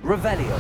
Revelio.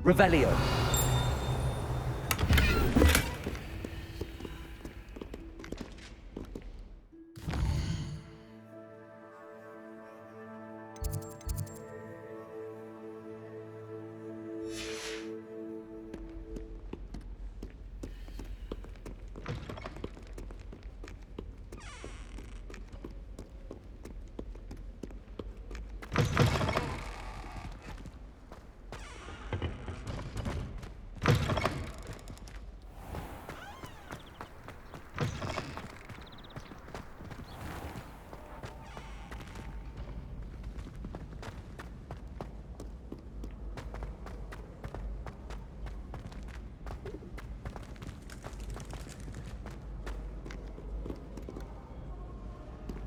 Revelio.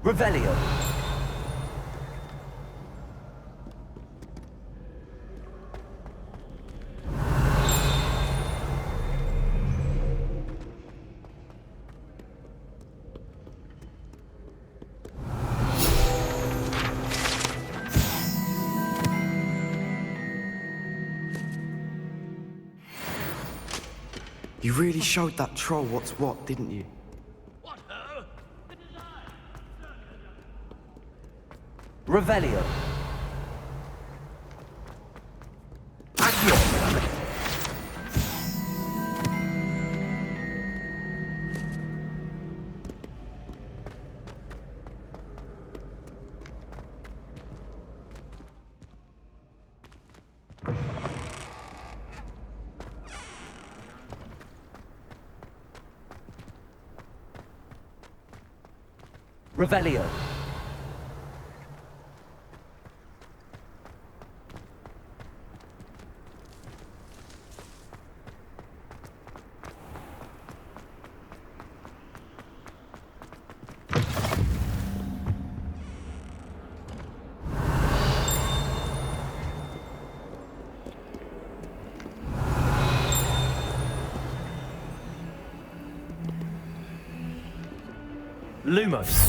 Revelio. You really showed that troll what's what, didn't you? Revelio. Accio. Revelio. Lumos.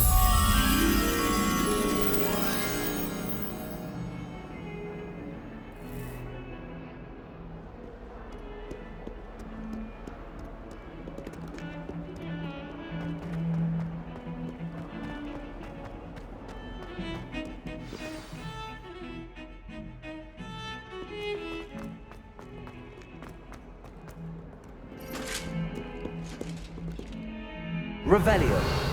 Revelio.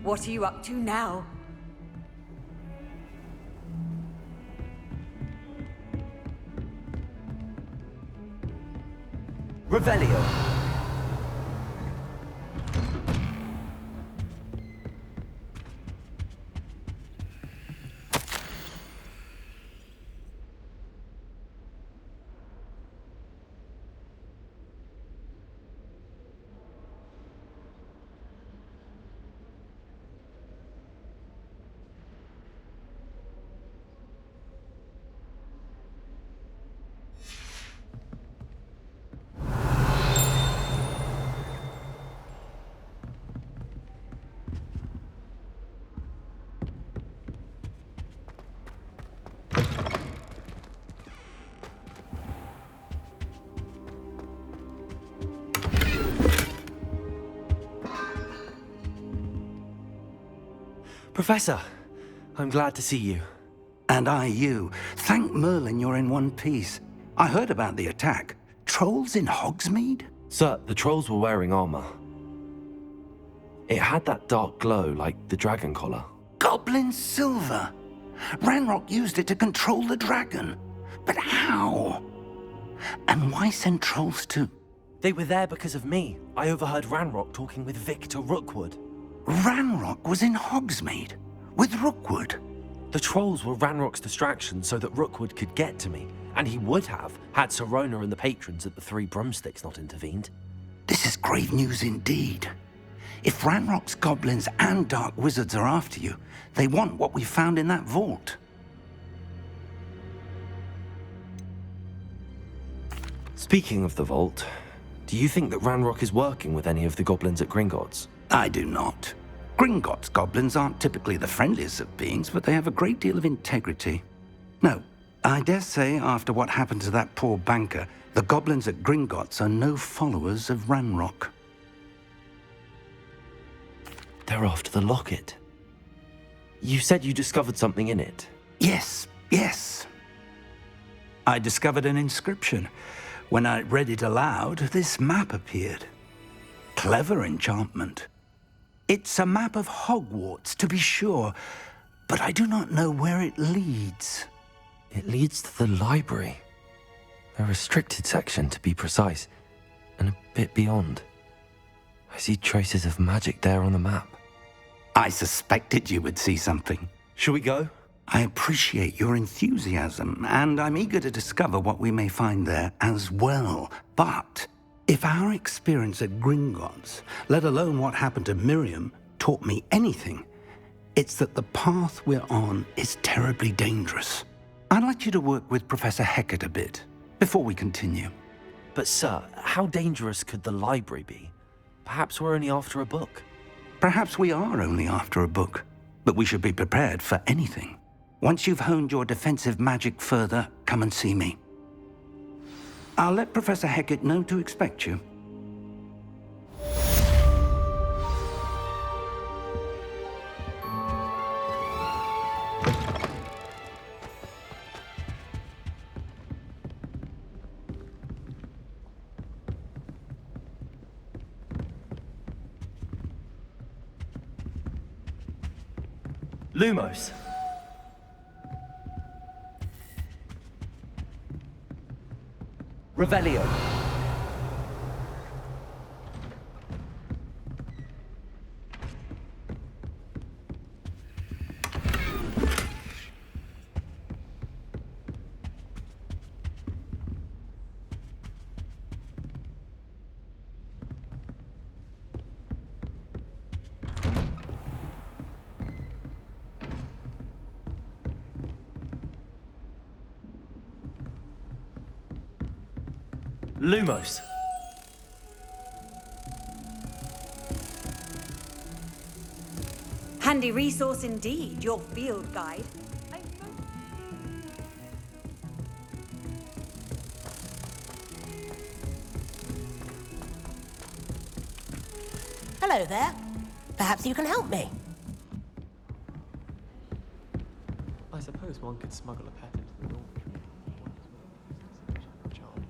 What are you up to now? Revelio. Professor, I'm glad to see you. And I you. Thank Merlin you're in one piece. I heard about the attack. Trolls in Hogsmeade? Sir, the trolls were wearing armor. It had that dark glow like the dragon collar. Goblin silver. Ranrock used it to control the dragon. But how? And why send trolls to... They were there because of me. I overheard Ranrock talking with Victor Rookwood. Ranrock was in Hogsmeade? With Rookwood? The trolls were Ranrock's distraction so that Rookwood could get to me. And he would have, had Sirona and the patrons at the Three Broomsticks not intervened. This is grave news indeed. If Ranrock's goblins and dark wizards are after you, they want what we found in that vault. Speaking of the vault, do you think that Ranrock is working with any of the goblins at Gringotts? I do not. Gringotts goblins aren't typically the friendliest of beings, but they have a great deal of integrity. No, I dare say after what happened to that poor banker, the goblins at Gringotts are no followers of Ranrock. They're after the locket. You said you discovered something in it. Yes. I discovered an inscription. When I read it aloud, this map appeared. Clever enchantment. It's a map of Hogwarts, to be sure, but I do not know where it leads. It leads to the library. A restricted section, to be precise, and a bit beyond. I see traces of magic there on the map. I suspected you would see something. Shall we go? I appreciate your enthusiasm, and I'm eager to discover what we may find there as well. But if our experience at Gringotts, let alone what happened to Miriam, taught me anything, it's that the path we're on is terribly dangerous. I'd like you to work with Professor Hecat a bit before we continue. But sir, how dangerous could the library be? Perhaps we're only after a book. Perhaps we are only after a book, but we should be prepared for anything. Once you've honed your defensive magic further, come and see me. I'll let Professor Hecat know to expect you. Lumos. Revelio. Lumos. Handy resource indeed, your field guide. Hello there. Perhaps you can help me. I suppose one could smuggle a pet into the dormitory.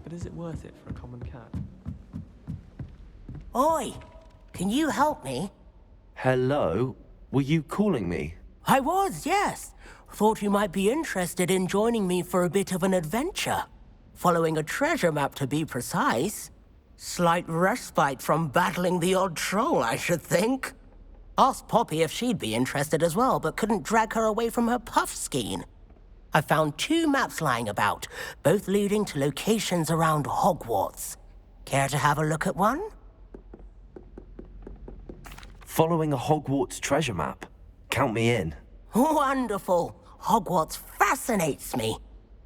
But is it worth it for a common cat? Oi, can you help me? Hello? Were you calling me? I was, yes. Thought you might be interested in joining me for a bit of an adventure. Following a treasure map, to be precise. Slight respite from battling the odd troll, I should think. Asked Poppy if she'd be interested as well, but couldn't drag her away from her puff skein. I found 2 maps lying about, both leading to locations around Hogwarts. Care to have a look at one? Following a Hogwarts treasure map. Count me in. Wonderful. Hogwarts fascinates me.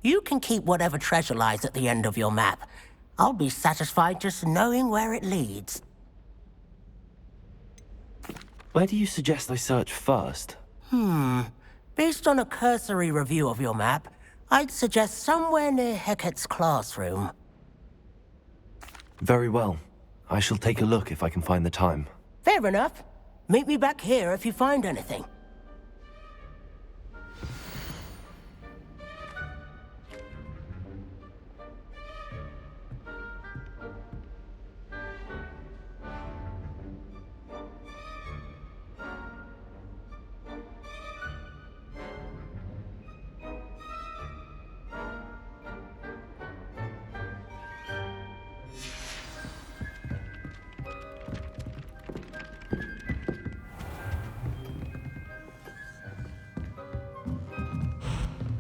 You can keep whatever treasure lies at the end of your map. I'll be satisfied just knowing where it leads. Where do you suggest I search first? Based on a cursory review of your map, I'd suggest somewhere near Hecat's classroom. Very well. I shall take a look if I can find the time. Fair enough. Meet me back here if you find anything.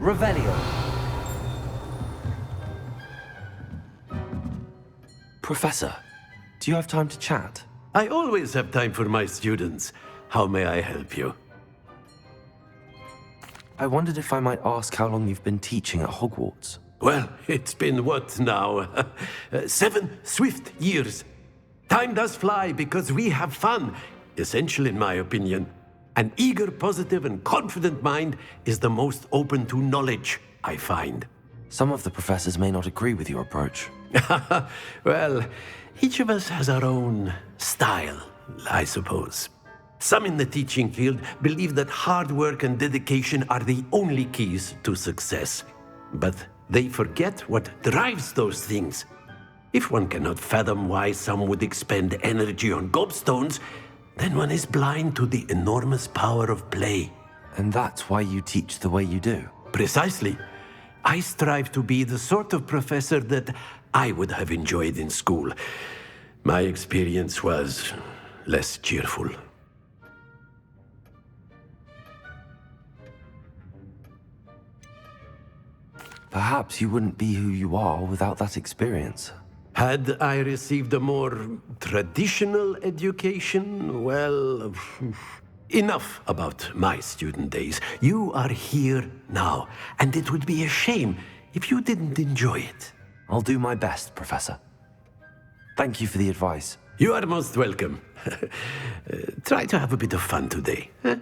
Revelio. Professor, do you have time to chat? I always have time for my students. How may I help you? I wondered if I might ask how long you've been teaching at Hogwarts. Well, it's been what now? 7 swift years. Time does fly because we have fun. Essential in my opinion. An eager, positive, and confident mind is the most open to knowledge, I find. Some of the professors may not agree with your approach. Well, each of us has our own style, I suppose. Some in the teaching field believe that hard work and dedication are the only keys to success. But they forget what drives those things. If one cannot fathom why some would expend energy on gobstones, then one is blind to the enormous power of play. And that's why you teach the way you do. Precisely. I strive to be the sort of professor that I would have enjoyed in school. My experience was less cheerful. Perhaps you wouldn't be who you are without that experience. Had I received a more traditional education, well, enough about my student days. You are here now, and it would be a shame if you didn't enjoy it. I'll do my best, Professor. Thank you for the advice. You are most welcome. Try to have a bit of fun today. Huh?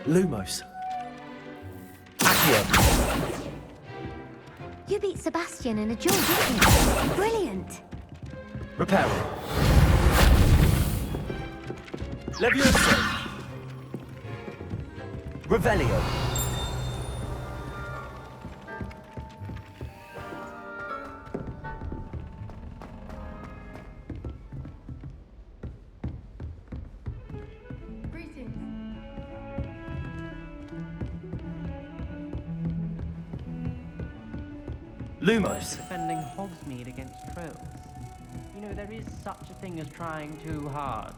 Lumos. You beat Sebastian in a duel, didn't you? Brilliant. Repair. Leviosa. Revelio. Lumos. Defending Hogsmeade against trolls. You know, there is such a thing as trying too hard.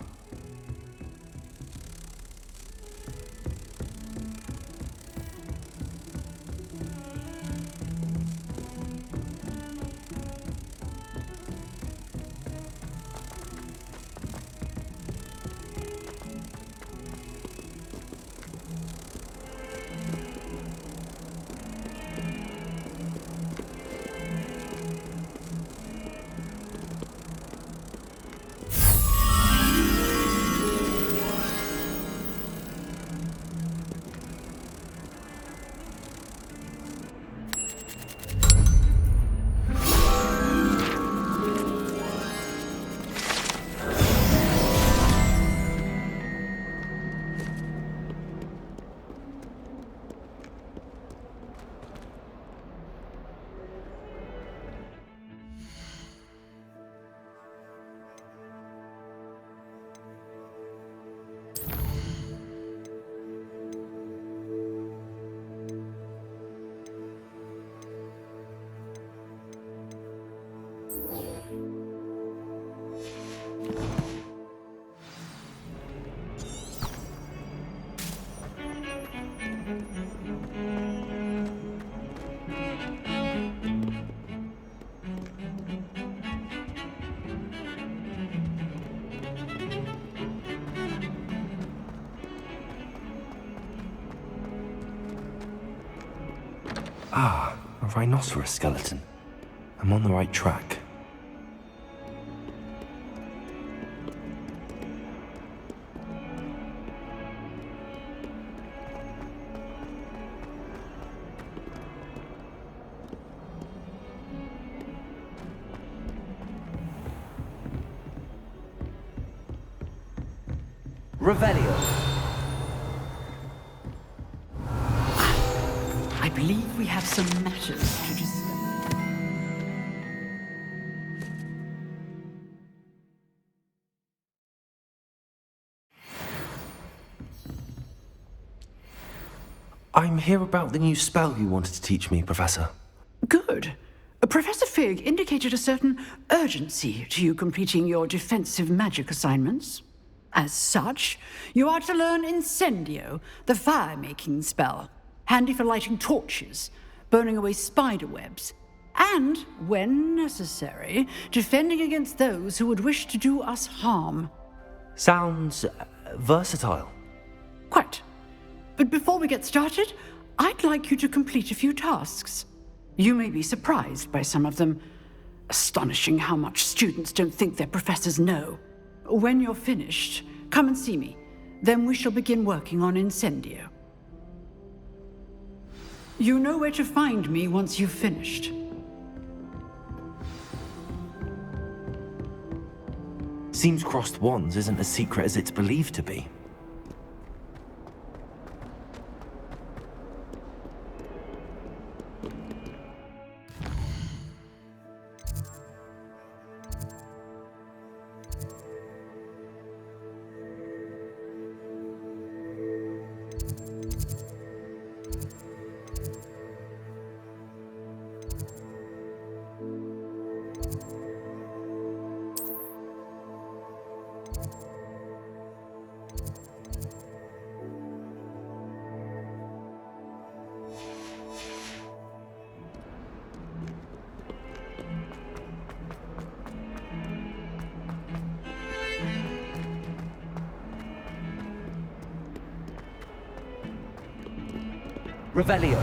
Ah, a rhinoceros skeleton. I'm on the right track. Revelio. I believe we have some matters to discuss. I'm here about the new spell you wanted to teach me, Professor. Good. Professor Fig indicated a certain urgency to you completing your defensive magic assignments. As such, you are to learn Incendio, the fire-making spell, handy for lighting torches, burning away spider webs, and, when necessary, defending against those who would wish to do us harm. Sounds versatile. Quite. But before we get started, I'd like you to complete a few tasks. You may be surprised by some of them. Astonishing how much students don't think their professors know. When you're finished, come and see me. Then we shall begin working on Incendio. You know where to find me once you've finished. Seems crossed wands isn't as secret as it's believed to be. Revelio.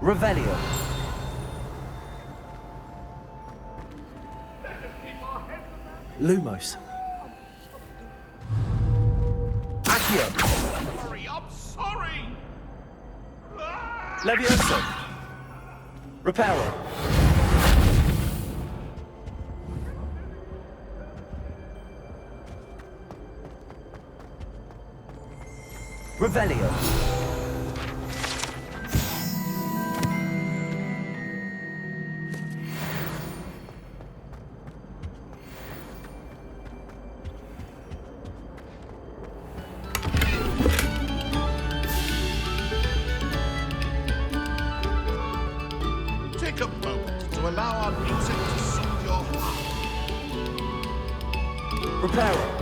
Revelio. Lumos. Accio. Sorry, I'm sorry! Levioso. Reparo. Revelio. Take a moment to allow our music to soothe your heart. Reparo.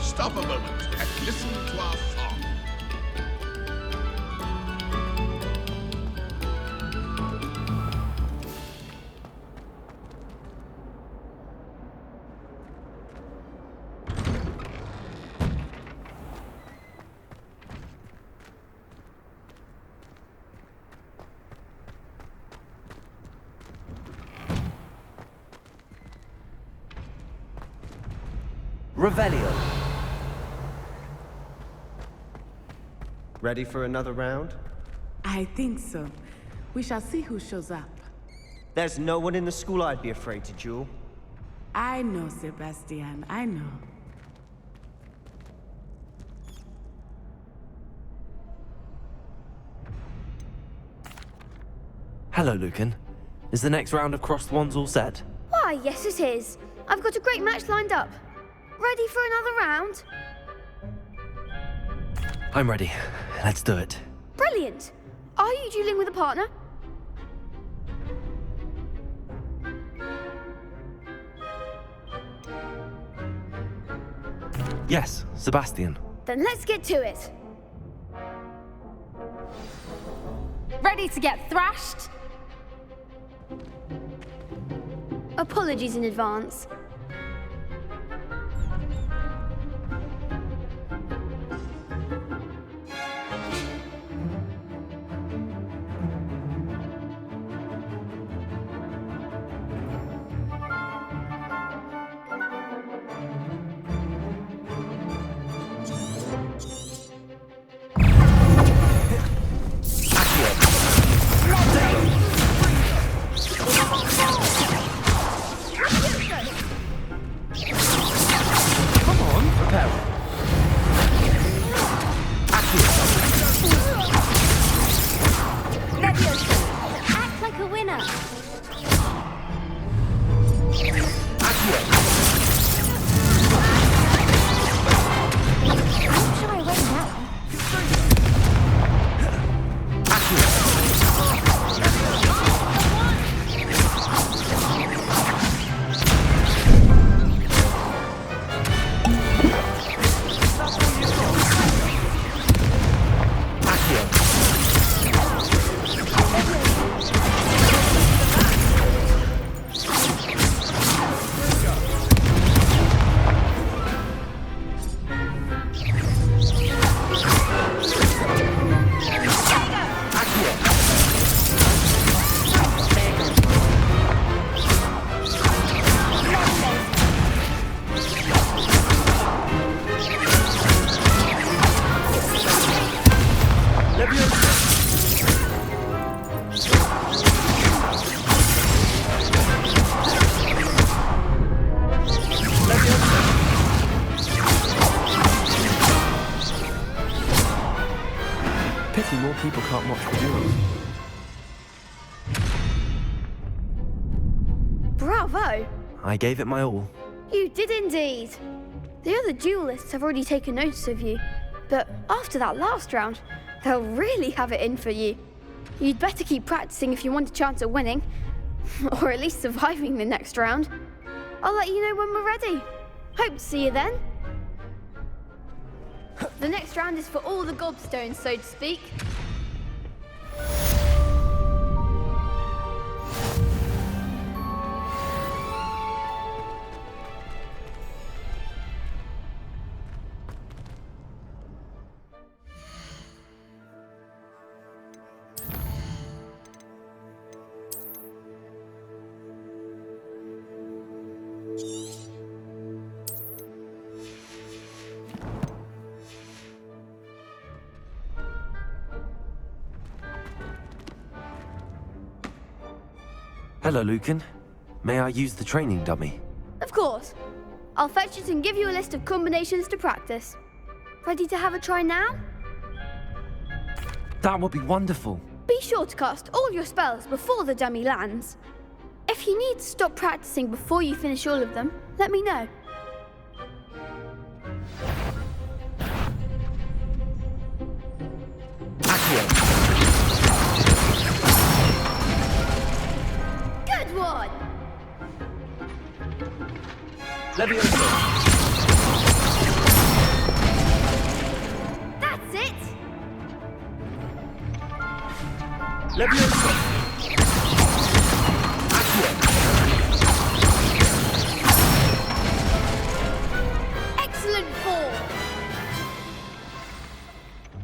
Stop a moment and listen to our song. Revelio. Ready for another round? I think so. We shall see who shows up. There's no one in the school I'd be afraid to duel. I know, Sebastian, I know. Hello, Lucan. Is the next round of crossed wands all set? Why, yes it is. I've got a great match lined up. Ready for another round? I'm ready. Let's do it. Brilliant! Are you dueling with a partner? Yes, Sebastian. Then let's get to it. Ready to get thrashed? Apologies in advance. Act like a winner. I'm sure I won't now. Pity more people can't watch the duels. Bravo! I gave it my all. You did indeed. The other duelists have already taken notice of you, but after that last round, they'll really have it in for you. You'd better keep practicing if you want a chance at winning, or at least surviving the next round. I'll let you know when we're ready. Hope to see you then. The next round is for all the gobstones, so to speak. Hello, Lucan. May I use the training dummy? Of course. I'll fetch it and give you a list of combinations to practice. Ready to have a try now? That would be wonderful. Be sure to cast all your spells before the dummy lands. If you need to stop practicing before you finish all of them, let me know. Good one! That's it! Excellent ball!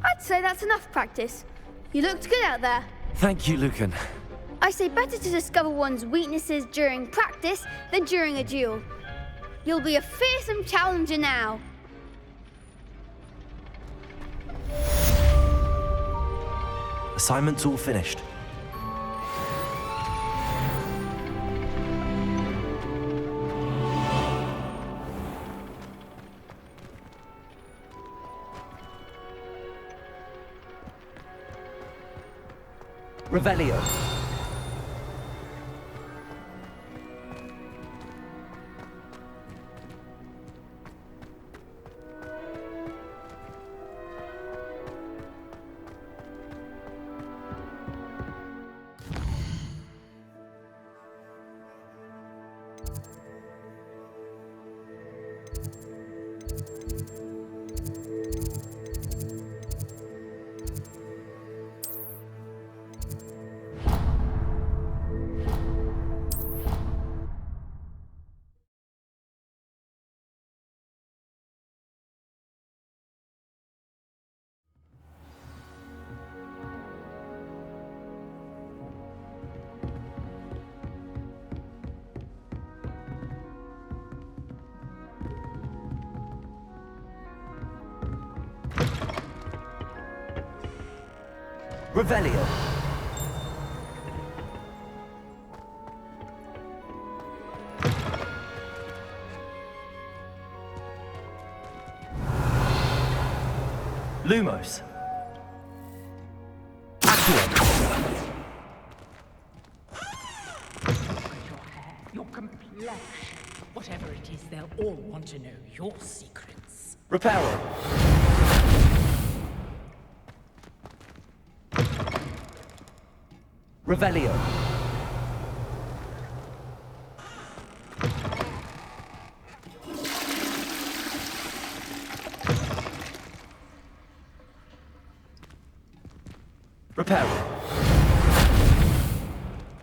I'd say that's enough practice. You looked good out there. Thank you, Lucan. I say better to discover one's weaknesses during practice than during a duel. You'll be a fearsome challenger now. Assignment's all finished. Revelio. Revelio. Lumos. Your complexion. Whatever it is, they'll all want to know your secrets. Reparo. Revelio. Reparo.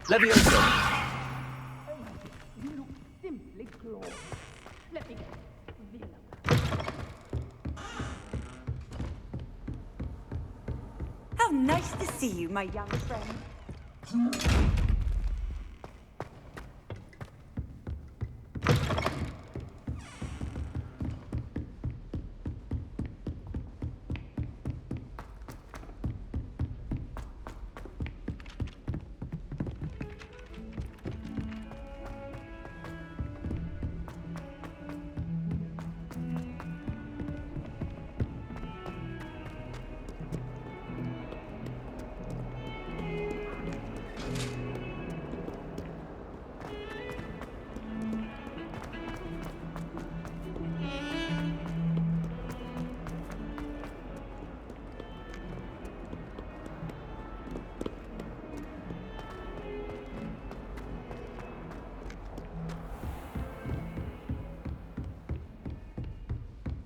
Levioso. You look simply glorious. Let me go. How nice to see you, my young friend.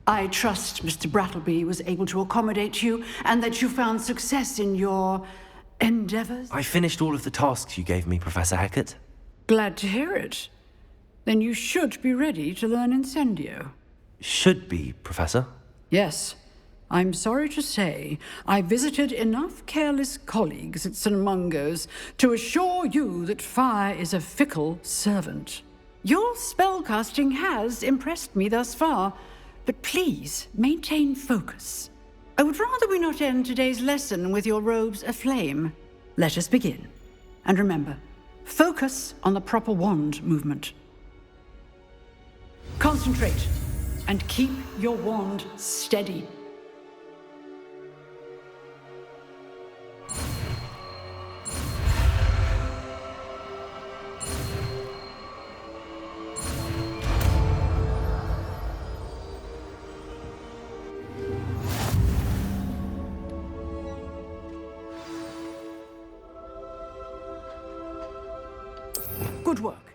I trust Mr. Brattleby was able to accommodate you and that you found success in your endeavors. I finished all of the tasks you gave me, Professor Hecat. Glad to hear it. Then you should be ready to learn Incendio. Should be, Professor. Yes. I'm sorry to say, I visited enough careless colleagues at St. Mungo's to assure you that fire is a fickle servant. Your spellcasting has impressed me thus far, but please maintain focus. I would rather we not end today's lesson with your robes aflame. Let us begin. And remember, focus on the proper wand movement. Concentrate and keep your wand steady. Good work.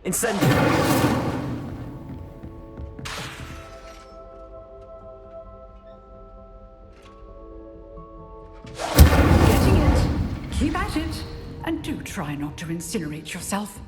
Incendio. Getting it. Keep at it. And do try not to incinerate yourself.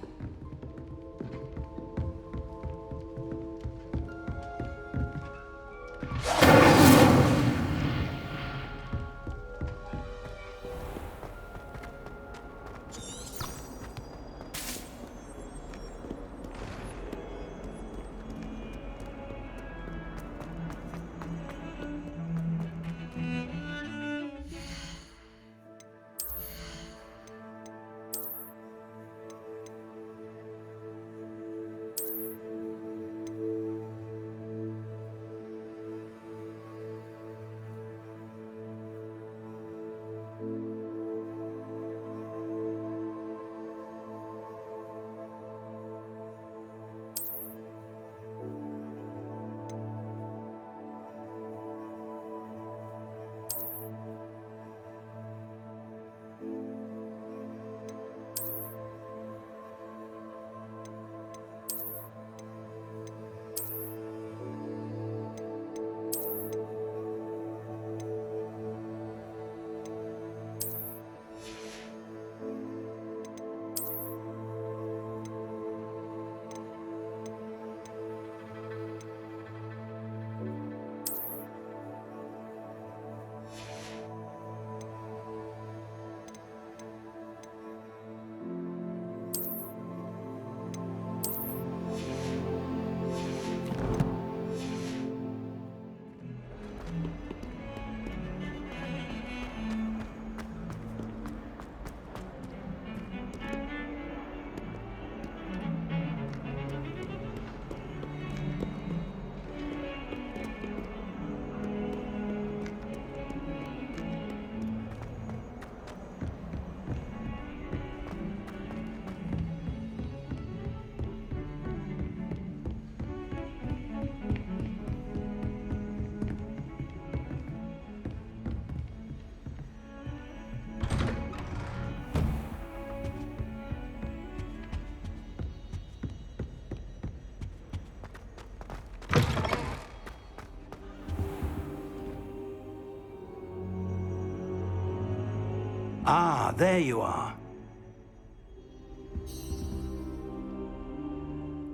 Ah, there you are.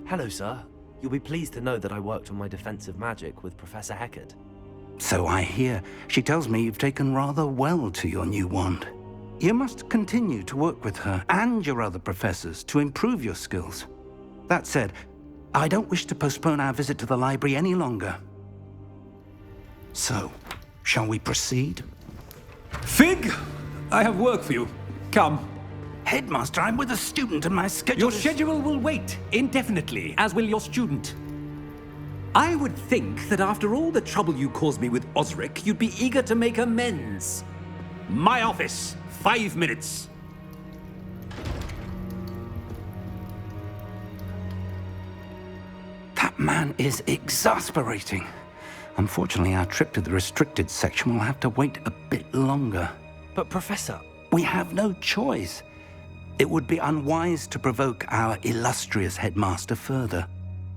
Hello, sir. You'll be pleased to know that I worked on my defensive magic with Professor Heckard. So I hear. She tells me you've taken rather well to your new wand. You must continue to work with her and your other professors to improve your skills. That said, I don't wish to postpone our visit to the library any longer. So, shall we proceed? Fig! I have work for you. Come. Headmaster, I'm with a student and my schedule Your schedule will wait indefinitely, as will your student. I would think that after all the trouble you caused me with Osric, you'd be eager to make amends. My office, 5 minutes. That man is exasperating. Unfortunately, our trip to the restricted section will have to wait a bit longer. But Professor... We have no choice. It would be unwise to provoke our illustrious headmaster further.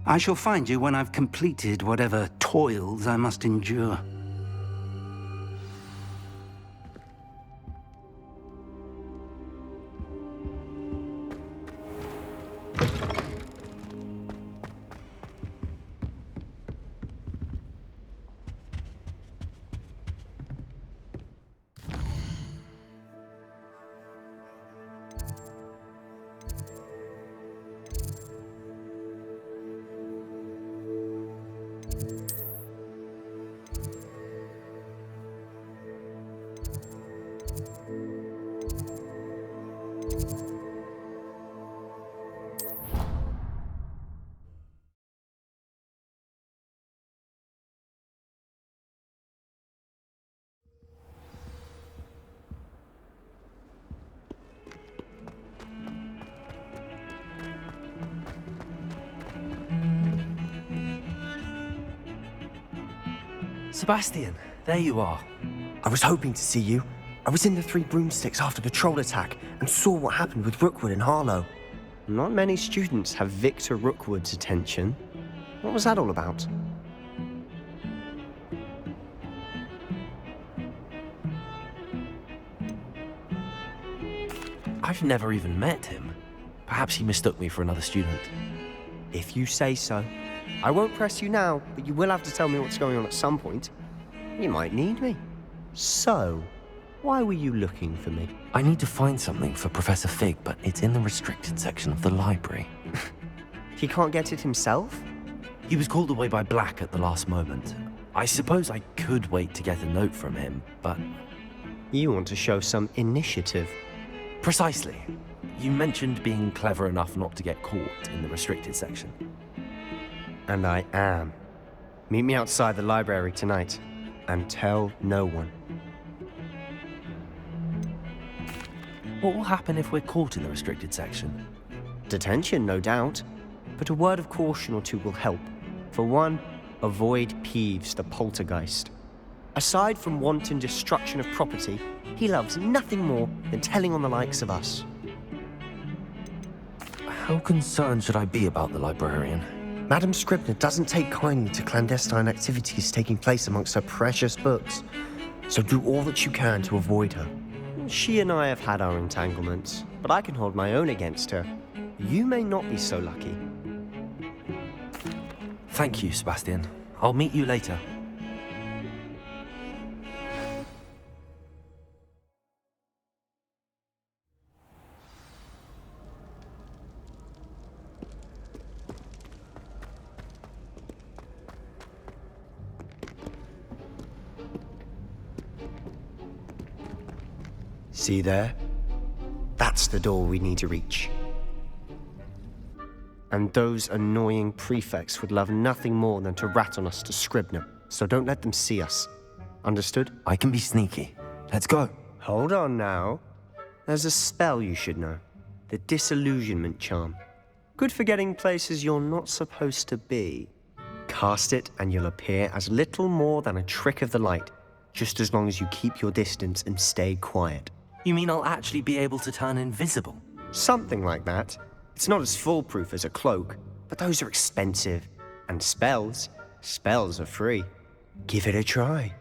I shall find you when I've completed whatever toils I must endure. Sebastian, there you are. I was hoping to see you. I was in the Three Broomsticks after the troll attack and saw what happened with Rookwood and Harlow. Not many students have Victor Rookwood's attention. What was that all about? I've never even met him. Perhaps he mistook me for another student. If you say so. I won't press you now, but you will have to tell me what's going on at some point. You might need me. So, why were you looking for me? I need to find something for Professor Fig, but it's in the restricted section of the library. He can't get it himself? He was called away by Black at the last moment. I suppose I could wait to get a note from him, but... You want to show some initiative. Precisely. You mentioned being clever enough not to get caught in the restricted section. And I am. Meet me outside the library tonight, and tell no one. What will happen if we're caught in the restricted section? Detention, no doubt. But a word of caution or two will help. For one, avoid Peeves, the poltergeist. Aside from wanton destruction of property, he loves nothing more than telling on the likes of us. How concerned should I be about the librarian? Madame Scribner doesn't take kindly to clandestine activities taking place amongst her precious books, so do all that you can to avoid her. She and I have had our entanglements, but I can hold my own against her. You may not be so lucky. Thank you, Sebastian. I'll meet you later. See there? That's the door we need to reach. And those annoying prefects would love nothing more than to rat on us to Scribner, so don't let them see us. Understood? I can be sneaky. Let's go. Hold on now. There's a spell you should know. The Disillusionment Charm. Good for getting places you're not supposed to be. Cast it and you'll appear as little more than a trick of the light, just as long as you keep your distance and stay quiet. You mean I'll actually be able to turn invisible? Something like that. It's not as foolproof as a cloak, but those are expensive. And spells are free. Give it a try.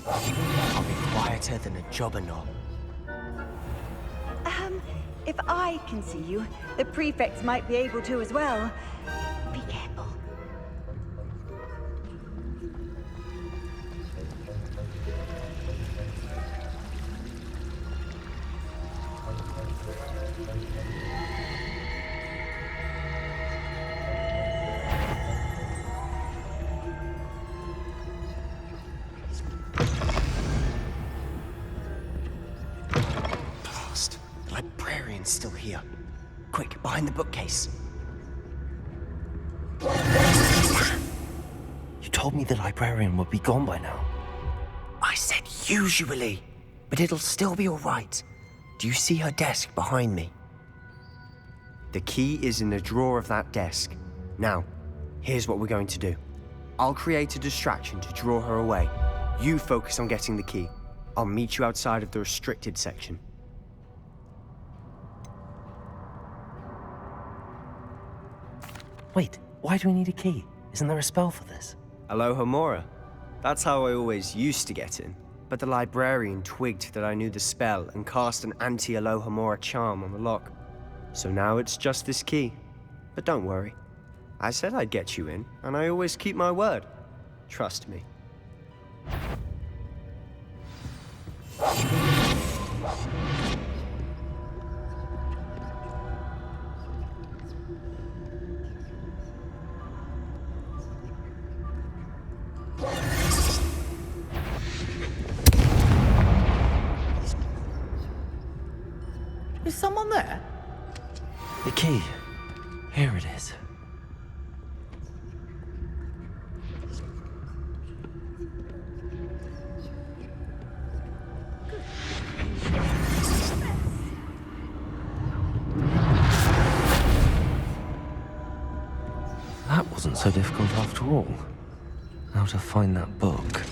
I'll be quieter than a jobberknoll. If I can see you, the prefects might be able to as well. Be careful. Blast. The librarian's still here. Quick, behind the bookcase. You told me the librarian would be gone by now. I said usually, but it'll still be all right. Do you see her desk behind me? The key is in the drawer of that desk. Now, here's what we're going to do. I'll create a distraction to draw her away. You focus on getting the key. I'll meet you outside of the restricted section. Wait, why do we need a key? Isn't there a spell for this? Alohomora. That's how I always used to get in. But the librarian twigged that I knew the spell and cast an anti-Alohomora charm on the lock. So now it's just this key. But don't worry. I said I'd get you in, and I always keep my word. Trust me. Is someone there? The key. Here it is. That wasn't so difficult after all. Now to find that book.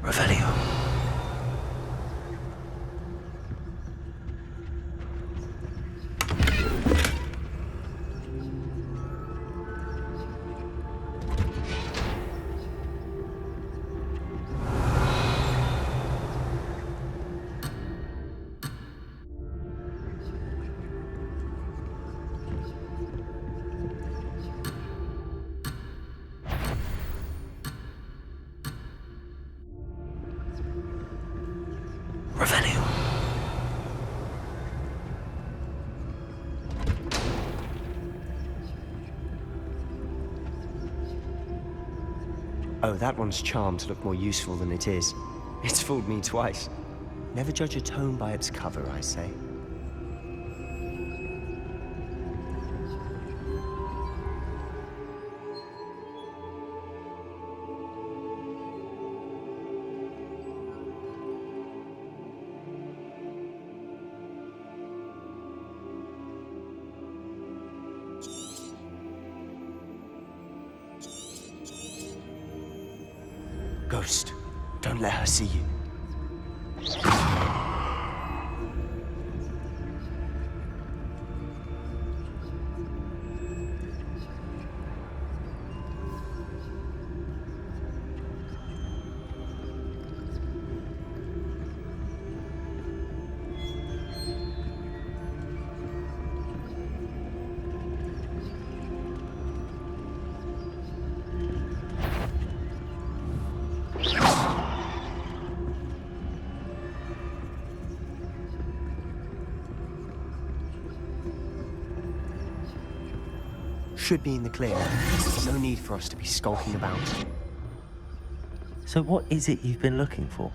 Revelio. Oh, that one's charmed to look more useful than it is. It's fooled me twice. Never judge a tome by its cover, I say. Ghost, don't let her see you. Should be in the clear. No need for us to be skulking about. So what is it you've been looking for?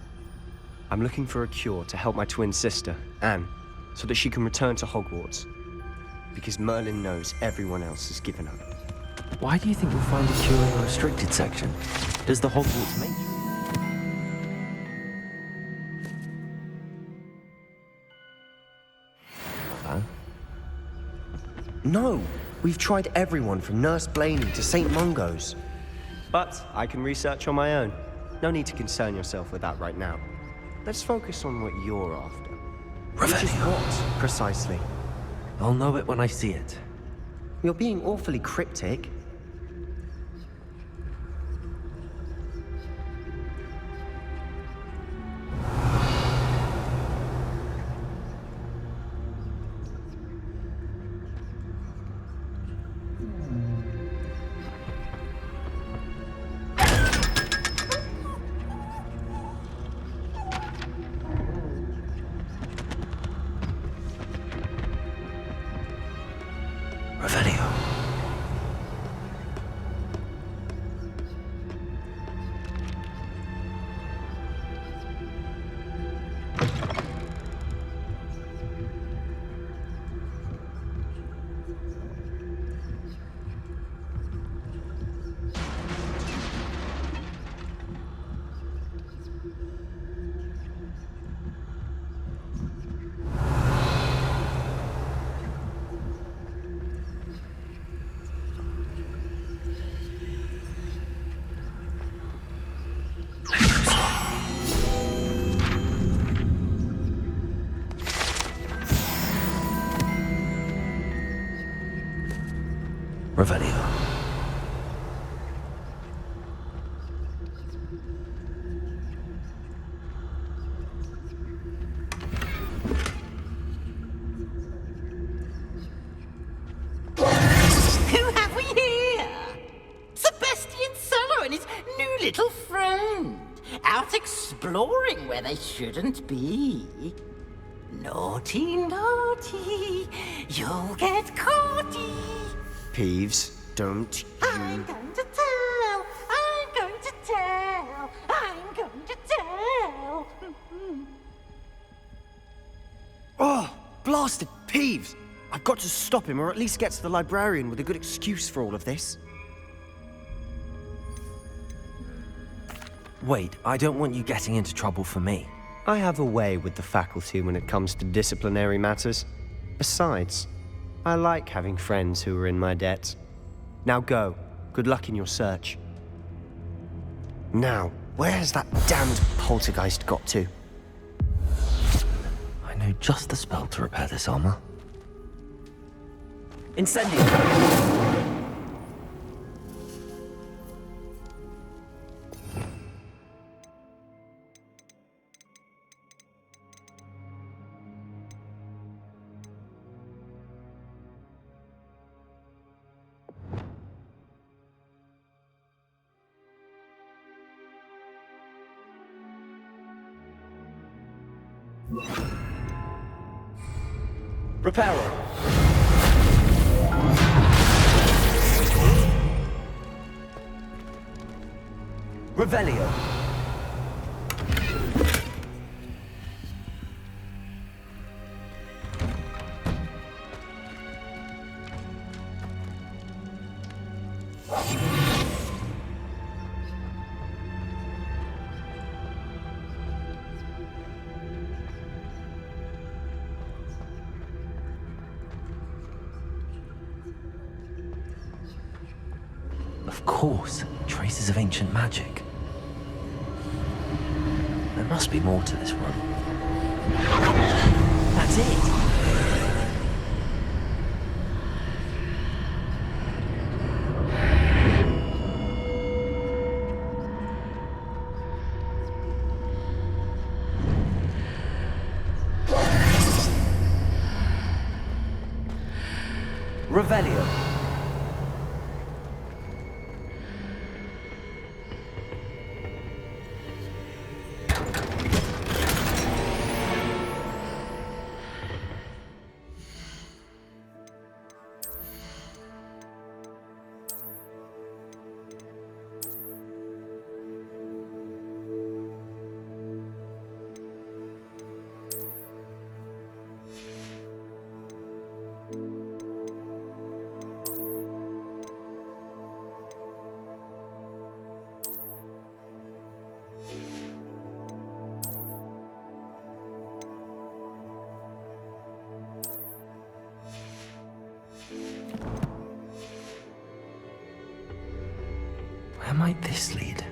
I'm looking for a cure to help my twin sister, Anne, so that she can return to Hogwarts. Because Merlin knows everyone else has given up. Why do you think you'll find a cure in the restricted section? Does the Hogwarts make you? Huh? No! We've tried everyone from Nurse Blaney to St. Mungo's. But I can research on my own. No need to concern yourself with that right now. Let's focus on what you're after. Which is what, precisely? I'll know it when I see it. You're being awfully cryptic. Revelio. Revelio. Who have we here? Sebastian Cello and his new little friend. Out exploring where they shouldn't be. Naughty, naughty, you'll get caughty. Peeves, don't you... I'm going to tell, I'm going to tell, I'm going to tell. Oh, blasted Peeves! I've got to stop him, or at least get to the librarian with a good excuse for all of this. Wait, I don't want you getting into trouble for me. I have a way with the faculty when it comes to disciplinary matters. Besides, I like having friends who are in my debt. Now go. Good luck in your search. Now, where has that damned poltergeist got to? I know just the spell to repair this armor. Incendio! Reparo. Revelio. Of course, traces of ancient magic. There must be more to this room. That's it! Revelio. Where might this lead?